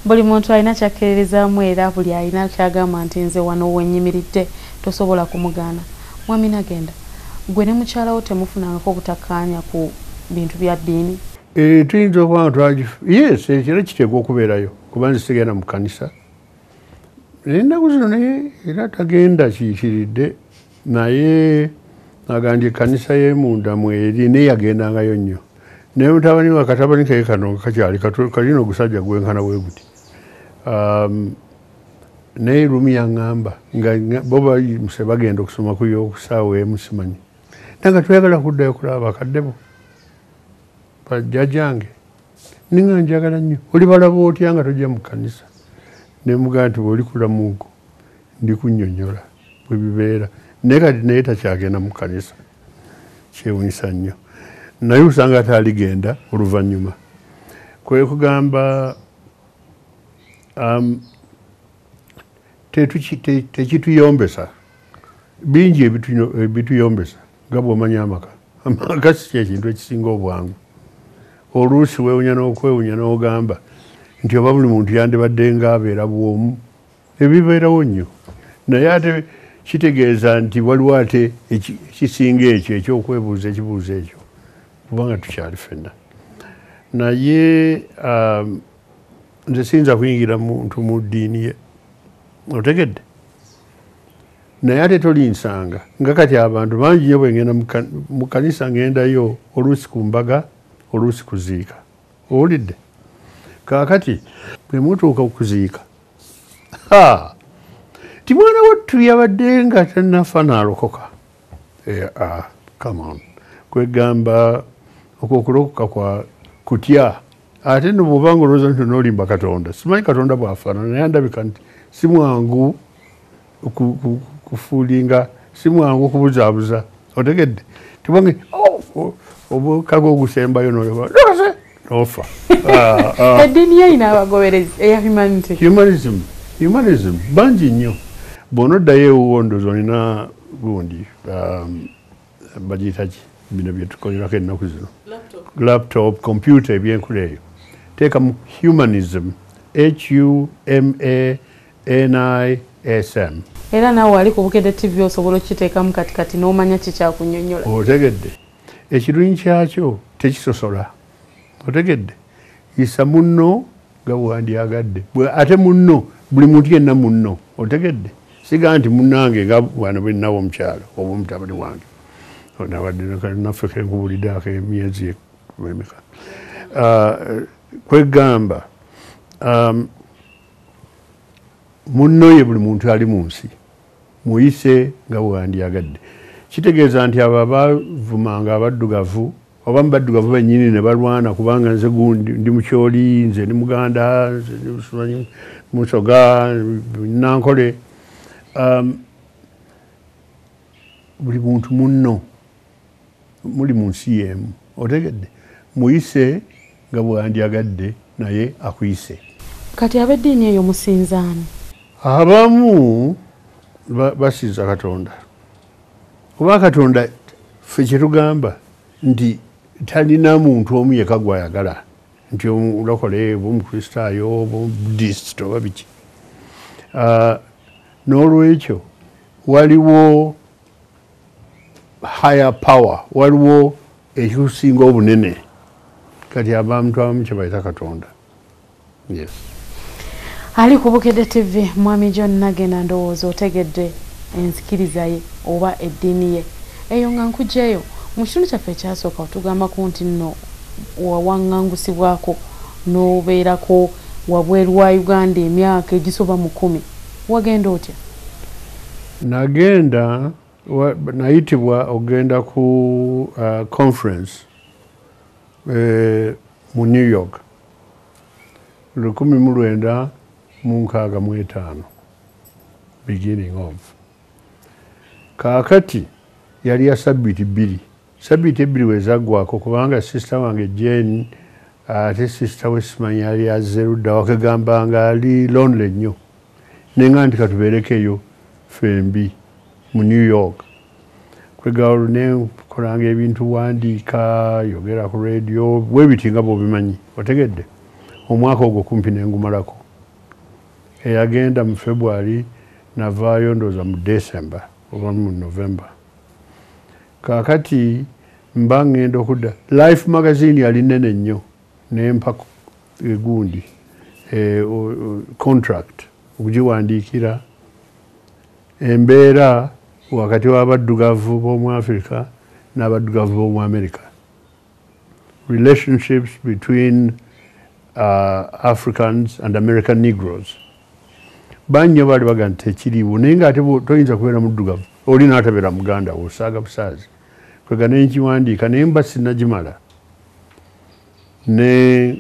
buli muntu alina kyakkirizaamu era buli alina kyagamba nti nze wano wenyimiridde tosobola kumugaana. Mwami Nagenda, gwe ne mukyalawo temufunangako butakkaanya ku bintu bya ddiini? Tuyinza okuba yes, ekiro kiteekwa okubeerayo kuba nze sigenda mu kkanisa. Ennaku zino naye era tagenda kiikiridde naye agambye ekkanisa y'emunda mweri naye yagendangayo nnyo. Naye mutabani wa katabani ke kano kakyali kalina ogusajja gwenkana bwe guti. Naye lumi yaŋŋamba nga bo bayimuse bagenda okusoma ku y'okusaawa emu simanyi. Naye nga twayagala kuddayo kulaba bakadde bo. Bajjajjange ninga njagala nnyo oli balaba otya nga tojja mu kkanisa. Ne mugamba nti bw'oli kulamuuko ndi kunnyonnyola bwe bibeera. Naye kati naye takyagenda mu kkanisa. Kyewuunyisa nnyo. Naye usanga ataaligenda oluvannyuma. Kwe kugamba tekituyombesa. Bingi ebituyombesa nga bw'omanya amaka. Amaka si kyekintu ekisinga obwangu. Oluusi weewunya n'okwewunya n'ogamba nti oba buli muntu yandibadde ng'abeera bw'omu. Ebibeerawo nnyo. Naye ate kitegeeza nti waliwo ate ekisinga ekyo ekyokwebuuza ekibuuzo ekyo kubanga tukyali ffenna. Naye nze siyinza kuyingira muntu mu ddiini ye. Otegedde? Naye ate tolinsanga nga kati abantu bangi nnyo bwe ngenda mu kkanisa ngendayo oluusi ku mbaga oluusi kuziika. Owulidde? Kaakati bwe mutuuka okuziika ti mwana wattu yabadde nga tannafa n'alokoka. Come on. Kwegamba okwokulokoka kwa kutya ate no bw'oba ng'olowooza nti n'olimba Katonda. Simanyi Katonda bw'afaanana naye ndabika nti si mwangu kufuulinga, si mwangu okubuzaabuza. Otegedde? Tibange obukago ogusembayo n'ofa. Eddiini yalina abagoberezi eya humanism bangi nnyo. Bw'onoddayo ewuwo ndowooza olina gundi bagiyita ki bino bye tukolerako ennaku zino. Laptop, computer ebyenkula eyo. Teekamu humanism. HUMANISM. Era naawe wali ku Bukedde TV osobola okiteekamu katikati n'omanya kikyakunnyonnyola. Otegedde? Ekirungi kyakyo tekisosola. Otegedde? Yisa munno nga bwandyagadde. Ate munno buli muntu yenna munno. Otegedde? Siga nti munnange nga wano bwe nnawo omukyalo oba omutabani wange. Nabadde naffe kenkubuliddeako emyezi emeka. Kwegamba munno ye buli muntu ali mu nsi. Muyise nga bwandyagadde. Kitegeeza nti abo abavumanga abaddugavu oba mubaddugavu bennyini ne balwana kubanga nze gundi ndi mukyoli, nze ndi Muganda, nze ndi Musoga, Nankole. Buli muntu munno muli mu nsi y'emu. Otegedde? Muyise nga bwandyagadde naye akuyise. Kati ab'eddiini eyo musinzaani? Abamu basinza Katonda. Kuba Katonda ffe kye tugamba nti talina muntu omu yekka gw'ayagala nti omulokole oba omukristaayo oba omubudisiti oba biki. N'olwekyo waliwo higher power, waliwo ekikusinga obunene. Kati abantu abamu kye bayita Katonda. Yes. Ali ku Bukedde TV Mwami John Nagenda ndowooza otegedde enzikiriza ye oba eddiini ye. Eyo nga nkugyeyo mu kitundu kyaffe ekyasooka otugamba ku nti nno wawaŋŋangusibwako n'obeerako wabweru wa Uganda emyaka egisoba mu 10. Wagenda otya? Nagenda nayitibwa ogenda ku conference mu New York 1965 beginning of. Kaakati yali ya sabbiiti 2. Sabbiiti 2 wezaggwako kubanga sister wange Jane ate sister we simanyi yali azze ludda wakagamba nga ali lonely nnyo. Nenga nti katubeereko eyo fembi mu New York. Kwegalo ne kolanga ebintu wandiika yogera ku radio bwe biti nga bw'obimanyi. Otegedde? Omwaka ogwo kumpi ne ngumalako eyagenda mu February navaayo ndooza mu December oba mu November. Kaakati mba ngenda okudda. Life magazine yali nnene nnyo nempa gundi contract okugiwandiikira embeera wakati w'abaddugavu b'omu Africa n'abaddugavu b'omu America. Relationships between Africans and American Negroes. Bannyo baali baga nti tekiriiwo naye ng'ate toyinza kubeera muddugavu oli n'atabeera muganda wo osaaga busaazi. Kwega ne nkiwandiika naye mba sinnagimala ne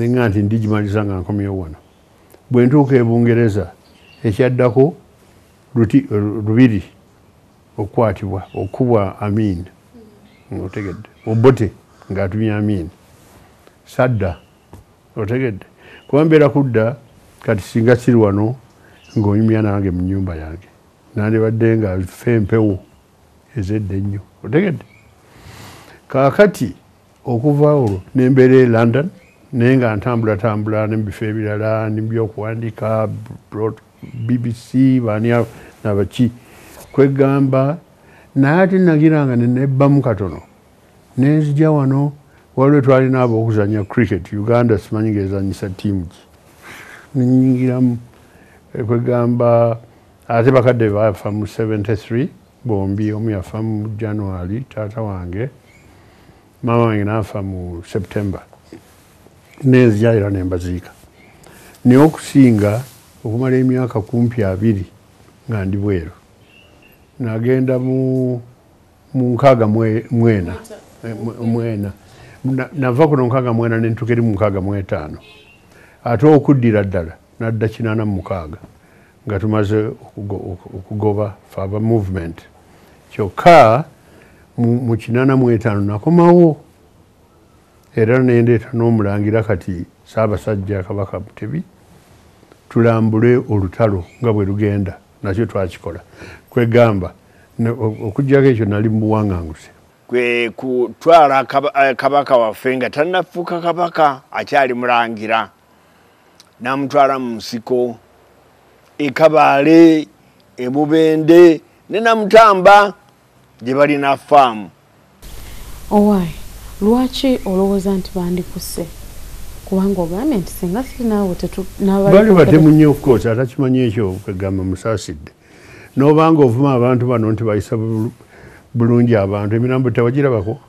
nga nti ndigimaliza nga nkomyewo wano. Bwe ntuuka e Bungereza ekyaddako lubiri okukwatibwa okubwa Amin otegedde Obote ng'atumye Amin sadda otegedde kuba mbeera kudda kati singa siri wano ng'onyumya nange mu nnyumba yange nandibadde nga fe empewo ezedde ennyo otegedde. Kaakati okuva olwo nembeera e London naye nga ntambulatambula nebifo ebirala nebyokuwandiika BBC baani nabaki kwegamba naye ate nagiranga nenebbamu katono nenzija wano waliwo twalina ab'okuzanya cricket Uganda simanyi ng'ezanyisa ttiimu ki nenyingiramu kwegamba ate bakadde bafa mu 73 bombi omu yafa mu January taata wange mama wange n'afa mu September nenzija era nembaziika naye okusinga okumala emyaka kumpi 2 nga ndi bweru nagenda mu 64 mwena nava kuno 64 nentuuka eri mu 65 ate okuddira ddala nadda 86 nga tumaze okugoba faba movement kyokka mu 85 nakomawo era nendeeta n'omulangira kati Ssaabasajja Kabaka Mutebi tulambule olutalo nga bwe lugenda nakyo twakikola kwegamba okujjako ekyo nali mubuwaŋŋanguse kwe kutwala kabaka waffe nga tannafuuka kabaka akyali mulangira namutwala mu nsiko e Kabaale e Bubende ne Namutamba gye balina faamu. Owaayi lwaki olowooza nti bandikusse kubanga ogambye nti singa siri naawe bali batemu nnyo ofcourse atakimanyi ekyo kwegamba musaasidde n'obanga ovuma abantu bano nti bayisa bulungi abantu emirambo tewagirabako.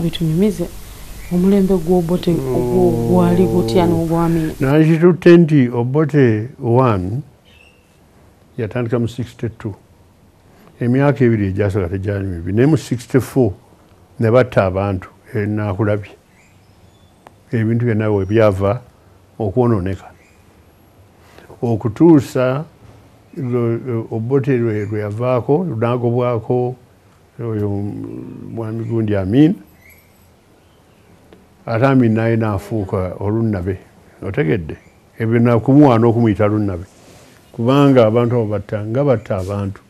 Bitunyumize omulembe gw'Obote gwali gutya n'ogwami nakitutte nti Obote 1 yatandika mu 62 emyaka ebiri egyasooka tegyali mibi naye mu 64 ne batta abantu nakulabye ebintu byonna we byava okwonooneka okutuusa Obote lwe yavaako lunagobwako oyo mwami gundi Amin ate Amin naye naafuuka olunnabe otegedde ebyo nakumuwaana okumuyita lunnabe kubanga abantu abo batta abantu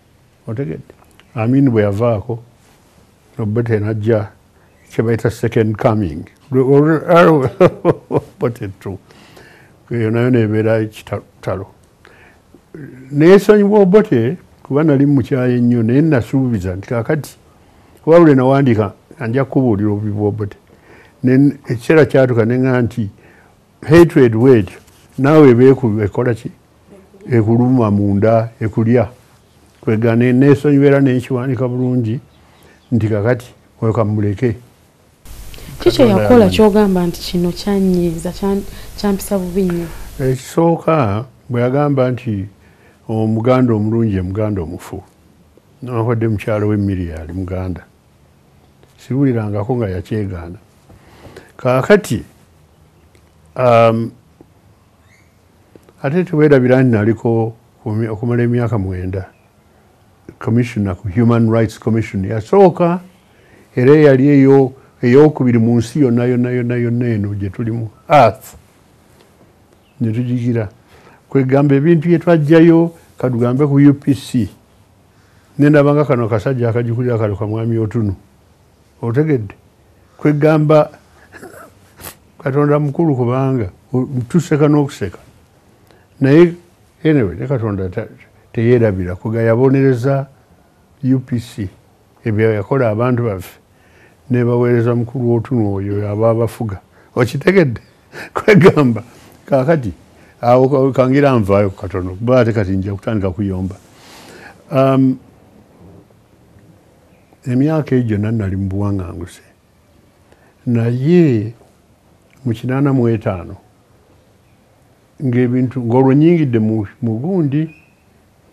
otegedde. Amin bwe yavaako Obote najja kye bayita second coming Obote tu eyo nayo nebeera ekitalo neesonyiwa Obote kuba nali mukyaye nnyo naye nasuubiza nti kaakati kuba buli nawandiika nja kubuulira obubi bwa Obote ekiseera kyatuka neŋŋamba nti hatred bwetyo naawe ekola ki ekuluma munda ekulya kwega neesonyiwa era nekiwandiika bulungi nti kakati oyo kamuleke. Kiki yakola kyogamba nti kino kyanyiiza kyampisa bubi nnyo? Ekisooka bwe yagamba nti omuganda omulungi muganda omufu nakodde mukyalo w'emmiri yali muganda siwulirangako nga yakyegaana. Kaakati ate teweerabira nti naliko okumala emyaka 9 commissioner ku Human Rights Commission yasooka era yali eyokubiri mu nsi yonna eno gye tulimu earth ne tugigira kwegamba ebintu bye twajjayo kadugambe ku UPC nendabanga kano akasajja akagikulira kalo kamwami Otunu otegedde kwegamba Katonda mukulu kubanga tuseka n'okuseka naye anyway ne Katonda teyeerabira kuga yabonereza UPC ebyo yakola abantu baffe ne baweereza mukulu w'otuno oyo aba abafuga okitegedde kwegamba kaakati awo kangira nvaayo katono kuba ate kati nja kutandika kuyomba emyaka egyo nali mu buwaŋŋanguse naye mu 85 ng'ebintu ng'olwo nyingidde mu gundi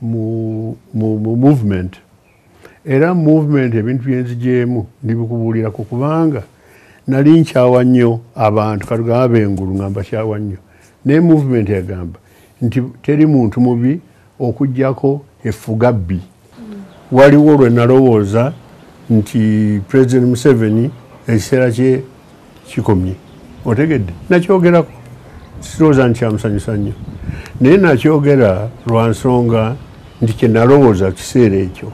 mu movement era movement ebintu byenzijemu ndibikubuulirako kubanga nali nkyawa nnyo abantu katugamba b'engulu nga mbakyawa nnyo naye movement yagamba nti teri muntu mubi okuggyako effuga bbi waliwo lwe nalowooza nti President Museveni ekiseera kye kikomye otegedde nakyogerako sirowooza nti kyamusanyusa nnyo naye nakyogera lwa nsonga nti kye nalowooza kiseera ekyo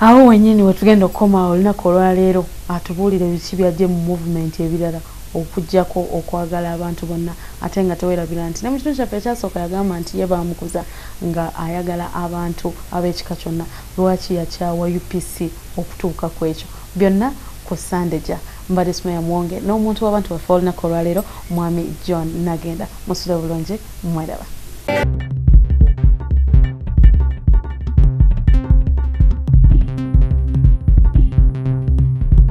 awo wenyini wetugenda okukoma olunaku olwaleero atubuulire biki byajje mu movement ebirala okuggyako okwagala abantu bonna ate nga tewerabira nti ne mu kitundu kyaffe ekyasooka yagamba nti ye baamukuza nga ayagala abantu ab'ekika kyonna lwaki yakyawa UPC okutuuka ku ekyo byonna ku Sandeja mbadde Sumaya Mwonge n'omuntu w'abantu baffe olunaku olwaleero Mwami John Nagenda musule bulungi mweraba